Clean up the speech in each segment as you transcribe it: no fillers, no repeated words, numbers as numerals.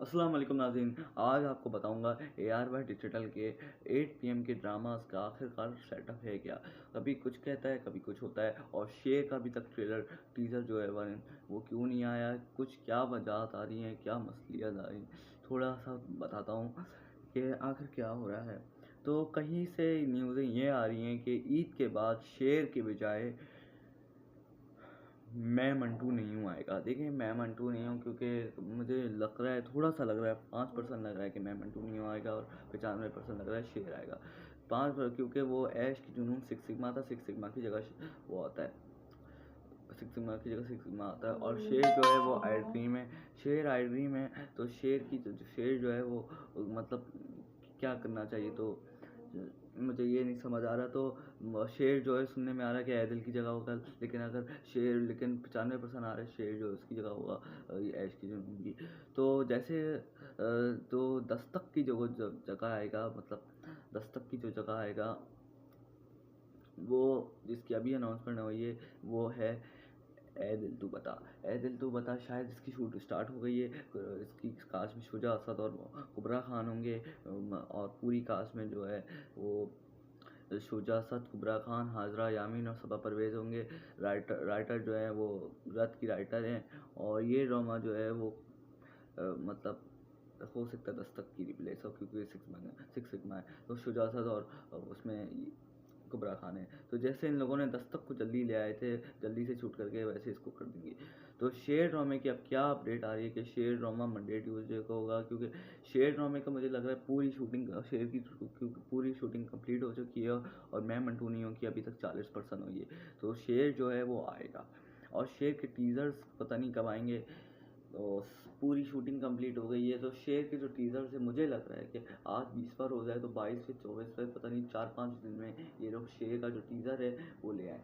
अस्सलाम वालेकुम नाज़रीन, आज आपको बताऊंगा AR बाय डिजिटल के 8 PM के ड्रामास का आखिरकार सेटअप है क्या। कभी कुछ कहता है, कभी कुछ होता है। और शेर का अभी तक टीज़र जो है वो क्यों नहीं आया, कुछ क्या वजह आ रही हैं, क्या मसलियत आ रही हैं, थोड़ा सा बताता हूँ कि आखिर क्या हो रहा है। तो कहीं से न्यूज़ें ये आ रही हैं कि ईद के बाद शेर के बजाय मैं मंटू नहीं हूँ आएगा। देखिए, मैं मंटू नहीं हूँ क्योंकि मुझे लग रहा है, थोड़ा सा लग रहा है, 5% लग रहा है कि मैं मंटू नहीं हूँ आएगा, और 95% लग रहा है शेर आएगा। 5 क्योंकि वो ऐश की जुनून सिक्स सिग्मा था, सिक्स सिग्मा की जगह वो आता है, सिक्स सिग्मा की जगह सिक्स सिग्मा आता है। और शेर जो है वो आइड्रीम है, शेर आइड्रीम है। तो शेर जो है वो मतलब क्या करना चाहिए, तो मुझे ये नहीं समझ आ रहा। तो शेर जो है सुनने में आ रहा है कि ऐदिल की जगह होगा, लेकिन 95% आ रहा है शेर जो है उसकी जगह होगा ऐश की जो होंगी। तो जैसे तो दस्तक की जो जगह आएगा, मतलब दस्तक की जो जगह आएगा वो जिसकी अभी अनाउंसमेंट हुई है वो है ए दिल तू बता। शायद इसकी शूट स्टार्ट हो गई है। इसकी कास्ट में शुजा असद और कुबरा खान होंगे, और पूरी कास्ट में जो है वो शुजा असद, कुबरा खान, हाजरा यामीन और सबा परवेज़ होंगे। राइटर जो है वो रत की राइटर हैं। और ये ड्रामा जो है वो मतलब हो सकता है दस्तक की रिप्लेस हो, क्योंकि सिक्स सिग्मा है। तो शुजा असद और उसमें कुबरा खान है। तो जैसे इन लोगों ने दस्तक को जल्दी ले आए थे, जल्दी से शूट करके, वैसे इसको कर देंगे। तो शेर ड्रामे की अब क्या अपडेट आ रही है कि शेर ड्रामा मंडे ट्यूसडे को होगा, क्योंकि शेर ड्रामे का मुझे लग रहा है पूरी शूटिंग शेर की पूरी शूटिंग कंप्लीट हो चुकी है, और मैं मंटू नहीं हूँ कि अभी तक 40% हुई है। तो शेर जो है वो आएगा, और शेर के टीज़र्स पता नहीं कब आएंगे। तो पूरी शूटिंग कंप्लीट हो गई है। तो शेर के जो टीज़र से मुझे लग रहा है कि आज 20वां रोज़ा है, तो 22 से 24 पर पता नहीं 4-5 दिन में ये लोग शेर का जो टीज़र है वो ले आए।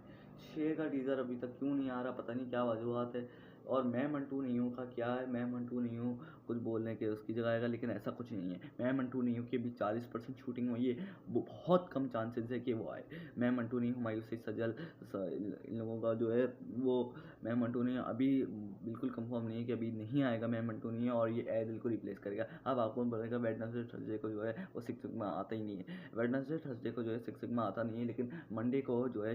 शेर का टीज़र अभी तक क्यों नहीं आ रहा, पता नहीं क्या वजूहत है। और मैं मंटू नहीं हूँ का क्या है, मैं मंटू नहीं हूँ कुछ बोलने के उसकी जगह आएगा, लेकिन ऐसा कुछ नहीं है। मैं मंटू नहीं हूँ कि अभी 40% शूटिंग हुई है, वो बहुत कम चांसेस है कि वो आए। मैं मंटू नहीं हूँ मायूसी सजल इन लोगों का जो है वो मैं मंटू नहीं हूँ अभी बिल्कुल कंफर्म नहीं है कि अभी नहीं आएगा। मैं मंटू नहीं है, और ये ए दिल को रिप्लेस करेगा। अब आपको बोलेगा वेडनेसडे थर्सडे को जो है वो सिक्स सिग्मा आता ही नहीं है। वेडनेसडे थर्सडे को जो है सिक्स सिग्मा आता नहीं है, लेकिन मंडे को जो है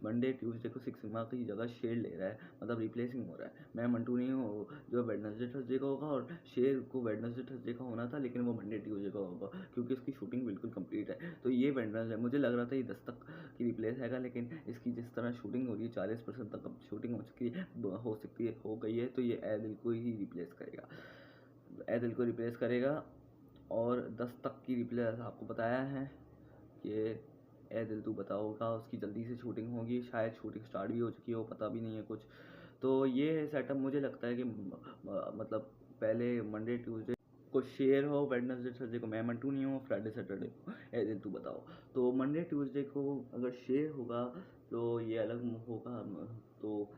मंडे ट्यूसडे को सिक्स सिग्मा की जगह शेर ले रहा है, मतलब रिप्लेसिंग हो रहा है। मैं मंटू नहीं हूँ जो वेडनेसडे थर्सडे को होगा, और शेर को वेडनेसडे थर्सडे का होना था, लेकिन वो मंडे ट्यूसडे को होगा क्योंकि उसकी शूटिंग बिल्कुल कंप्लीट है। तो ये वेडनेसडे मुझे लग रहा था ये दस्तक की रिप्लेस हैगा, लेकिन इसकी जिस तरह शूटिंग हो रही है 40% तक अब शूटिंग हो चुकी है, हो सकती है हो गई है। तो ये ए दिल को ही रिप्लेस करेगा, ए दिल को रिप्लेस करेगा। और दस्तक की रिप्लेस आपको बताया है कि ए दिल तू बताओगा, उसकी जल्दी से शूटिंग होगी, शायद शूटिंग स्टार्ट भी हो चुकी हो, पता भी नहीं है कुछ। तो ये सेटअप मुझे लगता है कि मतलब पहले मंडे ट्यूसडे को शेर हो, वेडनेसडे थर्सडे को मैं मंटू नहीं हूँ, फ्राइडे सैटरडे को ए दिल तू बताओ। तो मंडे ट्यूसडे को अगर शेर होगा तो ये अलग होगा। तो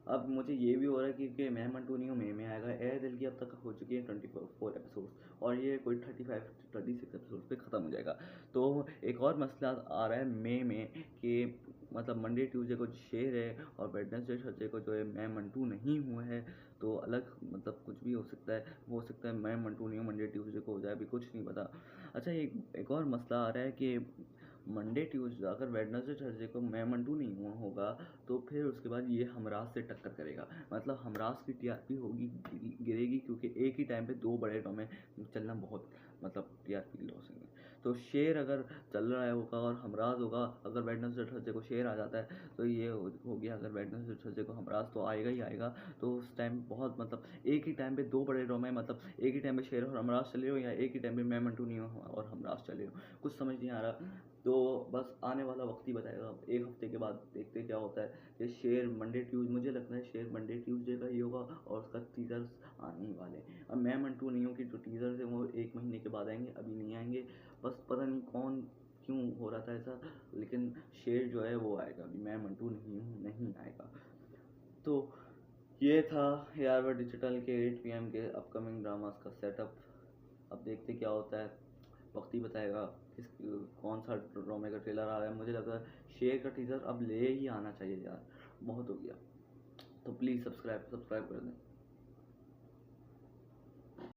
अब मुझे ये भी हो रहा है कि मैं मंटू नहीं हूँ में आएगा। ए दिल की अब तक हो चुकी है 24 एपिसोड्स, और ये कोई 36 एपिसोड पे ख़त्म हो जाएगा। तो एक और मसला आ रहा है मई में कि मतलब मंडे ट्यूसडे को शेर है, और वेडनेसडे थर्सडे को जो है मैं मंटू नहीं हुआ है। तो अलग मतलब कुछ भी हो सकता है मैं मंटू नहीं हूँ मंडे ट्यूसडे को हो जाए, अभी कुछ नहीं पता। अच्छा, एक और मसला आ रहा है कि मंडे ट्यूसडे अगर वेडनेसडे थर्सडे को मैं मंटू नहीं हुआ होगा, तो फिर उसके बाद ये हमराज से टक्कर करेगा। मतलब हमराज की टीआरपी होगी गिरेगी, क्योंकि एक ही टाइम पे दो बड़े ड्रामे चलना बहुत मतलब टीआरपी लॉस होंगे। तो शेर अगर चल रहा है होगा और हमराज होगा, अगर वेडनेसडे थर्सडे को शेर आ जाता है तो ये हो गया। अगर वेडनेसडे थर्सडे को हमराज तो आएगा ही आएगा, तो उस टाइम बहुत मतलब एक ही टाइम पे दो बड़े ड्रामे, मतलब एक ही टाइम पे शेर और हमराज चले हो, या एक ही टाइम पे मैं मंटू नहीं हूँ और हमराज चले हो, कुछ समझ नहीं आ रहा। तो बस आने वाला वक्त ही बताएगा। एक हफ्ते के बाद देखते क्या होता है कि शेर मंडे ट्यूसडे, मुझे लगता है शेर मंडे ट्यूसडे का ही होगा, और उसका टीजर्स आने ही वाले। अब मैं मंटू नहीं हूँ कि जो टीजर्स हैं वो 1 महीने के बाद आएंगे, अभी नहीं आएंगे। बस पता नहीं कौन क्यों हो रहा था ऐसा, लेकिन शेर जो है वो आएगा, अभी मैं मंटू नहीं हूँ नहीं आएगा। तो ये था AR डिजिटल के 8 PM के अपकमिंग ड्रामास का सेटअप। अब देखते क्या होता है, वक्त ही बताएगा कौन सा ड्रामे का ट्रेलर आ रहा है। मुझे लगता है शेर का टीजर अब ले ही आना चाहिए यार, बहुत हो गया। तो प्लीज़ सब्सक्राइब कर दें।